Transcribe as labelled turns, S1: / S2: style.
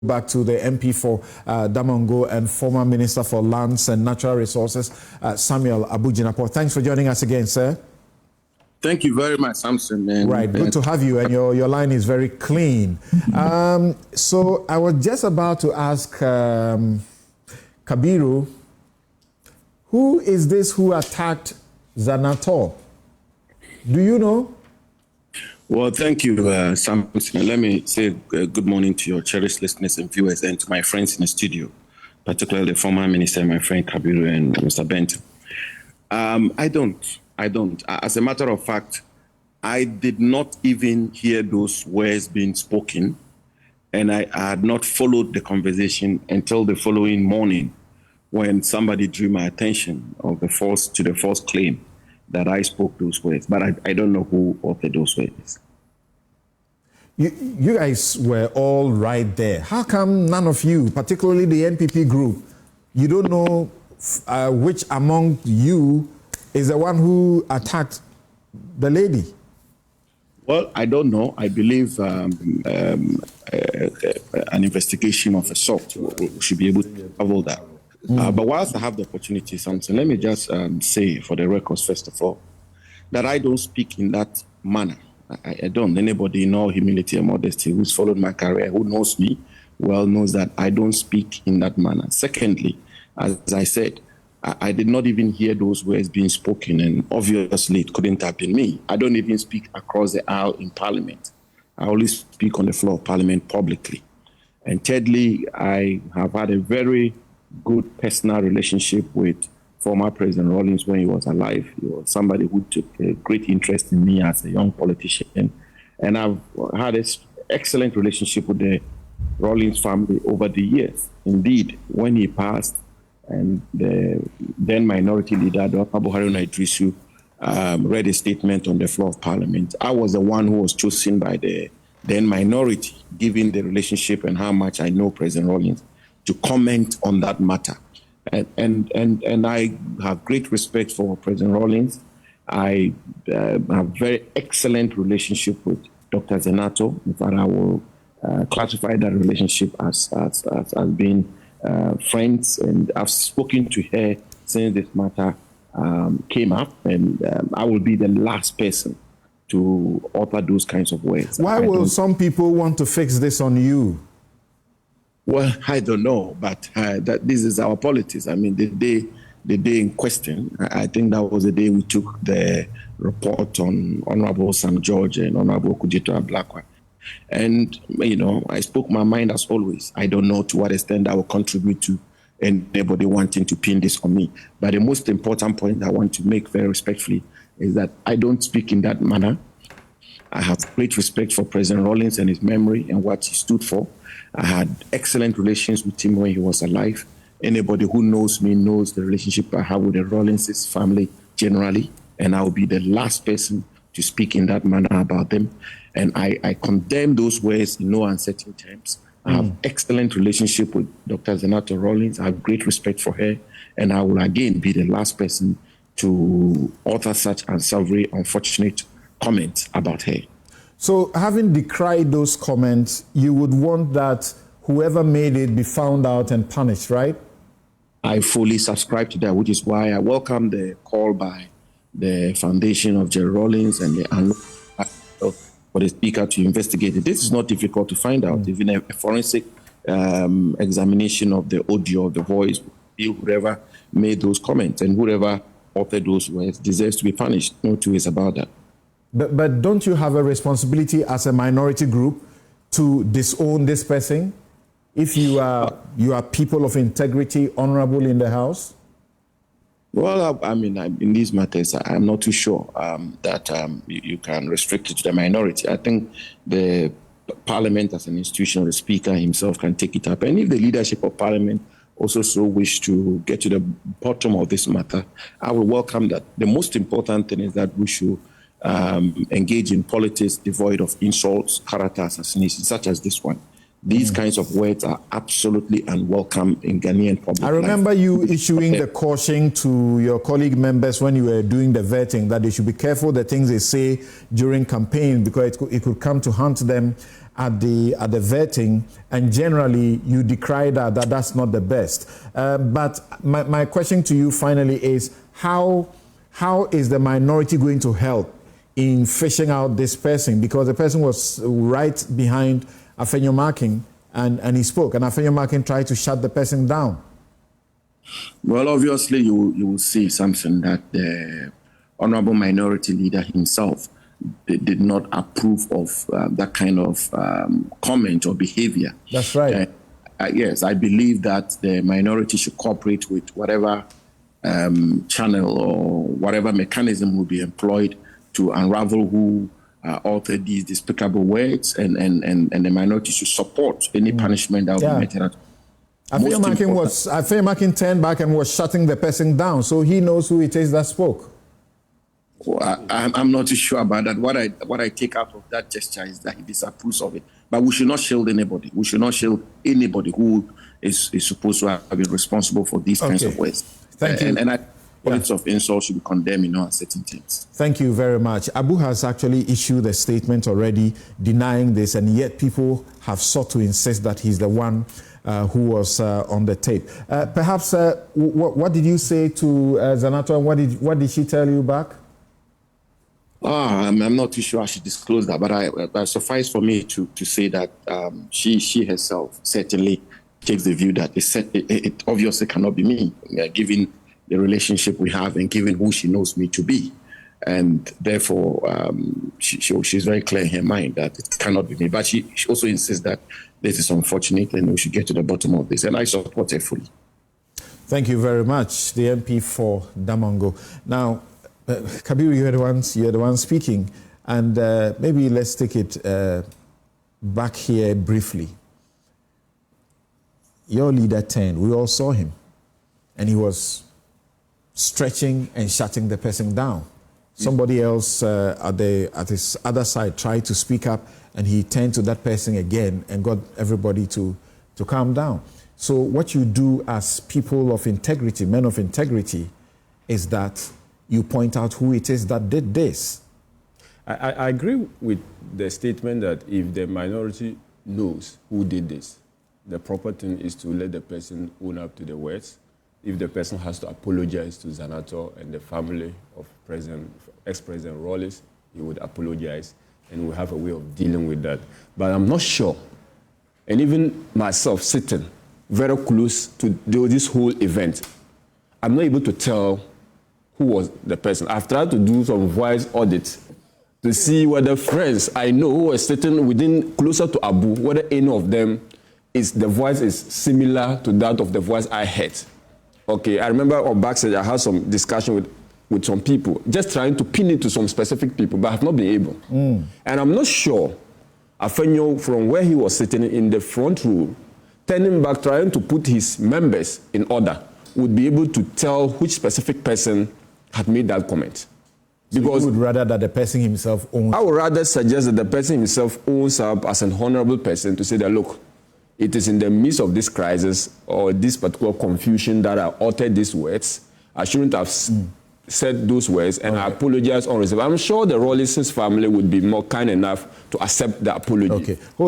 S1: back to the MP for Damongo and former Minister for Lands and Natural Resources, Samuel Abu Jinapor. Thanks for joining us again, sir.
S2: Thank you very mumuch, Samson.
S1: Right, good to have you, and your line is very clean. So I was just about to ask Kabiru, who is this who attacked Zanetor? Do you know?
S2: Well, thank you, Samson. Let me say good morning to your cherished listeners and viewers, and to my friends in the studio, particularly the former minister, my friend Kabiru and Mr. Bent. I don't. As a matter of fact, I did not even hear those words being spoken, and I had not followed the conversation until the following morning when somebody drew my attention to the false claim that I spoke those words. But I don't know who authored those words.
S1: You guys were all right there. How come none of you, particularly the NPP group, you don't know which among you is the one who attacked the lady?
S2: Well, I don't know. I believe an investigation of a sort should be able to cover that. But whilst I have the opportunity, something, let me just say for the records, first of all, that I don't speak in that manner. I don't. Anybody in all humility and modesty who's followed my career, who knows me well, knows that I don't speak in that manner. Secondly, as I said, I did not even hear those words being spoken, and obviously it couldn't have been me. I don't even speak across the aisle in Parliament. I only speak on the floor of Parliament publicly. And thirdly, I have had a very good personal relationship with former President Rawlings when he was alive. He was somebody who took a great interest in me as a young politician. And I've had an excellent relationship with the Rawlings family over the years. Indeed, when he passed, and the then minority leader, Dr. Haruna Idrisu, read a statement on the floor of Parliament, I was the one who was chosen by the then minority, given the relationship and how much I know President Rawlings, to comment on that matter. And I have great respect for President Rawlings. I have very excellent relationship with Dr. Zanetor. In fact, I will classify that relationship as being friends, and I've spoken to her since this matter came up, and I will be the last person to utter those kinds of words.
S1: Why will some people want to fix this on you?
S2: Well, I don't know, but that this is our politics. I mean, the day in question, I think that was the day we took the report on Honorable Sam George and Honorable Kujito Ablakwa. And, you know, I spoke my mind as always. I don't know to what extent I will contribute to anybody wanting to pin this on me. But the most important point I want to make very respectfully is that I don't speak in that manner. I have great respect for President Rawlings and his memory and what he stood for. I had excellent relations with him when he was alive. Anybody who knows me knows the relationship I have with the Rawlings family generally, and I will be the last person to speak in that manner about them. And I condemn those words in no uncertain terms. I have excellent relationship with Dr. Zanetor Rawlings. I have great respect for her, and I will again be the last person to utter such unsavory, unfortunate comments about her.
S1: So, having decried those comments, you would want that whoever made it be found out and punished, right?
S2: I fully subscribe to that, which is why I welcome the call by the Foundation of Jerry Rawlings and the for the Speaker to investigate it. This is not difficult to find out. Even a forensic examination of the audio of the voice, whoever made those comments and whoever authored those words deserves to be punished. No two ways about that.
S1: But don't you have a responsibility as a minority group to disown this person if you are people of integrity, honorable in the House?
S2: Well, I mean, in these matters, I'm not too sure that you can restrict it to the minority. I think the Parliament as an institution, the Speaker himself can take it up. And if the leadership of Parliament also so wish to get to the bottom of this matter, I will welcome that. The most important thing is that we should engage in politics devoid of insults, character assassinations, such as this one. These kinds of words are absolutely unwelcome in Ghanaian public
S1: I remember
S2: life.
S1: you issuing the caution to your colleague members when you were doing the vetting that they should be careful the things they say during campaign, because it could come to haunt them at the vetting, and generally you decry that's not the best. But my question to you finally is, how is the minority going to help in fishing out this person? Because the person was right behind Afenyo Markin, and he spoke, and Afenyo Markin tried to shut the person down.
S2: Well, obviously, you will see something that the honorable minority leader himself did not approve of that kind of comment or behavior.
S1: That's right.
S2: Yes, I believe that the minority should cooperate with whatever channel or whatever mechanism will be employed to unravel who authored these despicable words, and the minority should support any punishment that will be meted out.
S1: Afenyo Markin turned back and was shutting the person down, so he knows who it is that spoke.
S2: Well, I'm not too sure about that. What I take out of that gesture is that he disapproves of it. But we should not shield anybody. We should not shield anybody who is supposed to have been responsible for these kinds of words.
S1: Thank you.
S2: And points of insult should be condemned in all certain things.
S1: Thank you very much. Abu has actually issued a statement already denying this, and yet people have sought to insist that he's the one who was on the tape. Perhaps, what did you say to Zanetor, and what did she tell you back?
S2: I'm not too sure I should disclose that, but suffice for me to say that she herself certainly takes the view that it obviously cannot be me, given the relationship we have and given who she knows me to be. And therefore, she's very clear in her mind that it cannot be me. But she also insists that this is unfortunate and we should get to the bottom of this. And I support her fully.
S1: Thank you very much, the MP for Damongo. Now, Kabiru, you're the one speaking, and maybe let's take it back here briefly. Your leader turned. We all saw him, and he was stretching and shutting the person down. Somebody else at his other side tried to speak up, and he turned to that person again and got everybody to calm down. So what you do as people of integrity, men of integrity, is that you point out who it is that did this.
S3: I agree with the statement that if the minority knows who did this, the proper thing is to let the person own up to the words. If the person has to apologize to Zanetor and the family of ex-President Rawlings, he would apologize, and we'll have a way of dealing with that. But I'm not sure, and even myself sitting very close to this whole event, I'm not able to tell who was the person. I've tried to do some voice audits to see whether friends I know who are sitting closer to Abu, whether any of them the voice is similar to that of the voice I heard. Okay, I remember on backstage I had some discussion with some people, just trying to pin it to some specific people, but I have not been able. And I'm not sure Afenyo, from where he was sitting in the front row, turning back, trying to put his members in order, would be able to tell which specific person had made that comment.
S1: So because you would rather that the person himself owns?
S3: I would rather suggest that the person himself owns up as an honorable person to say that, look, it is in the midst of this crisis or this particular confusion that I uttered these words. I shouldn't have said those words, and I apologize on reserve. I'm sure the Rawlings family would be more kind enough to accept the apology.
S1: Okay.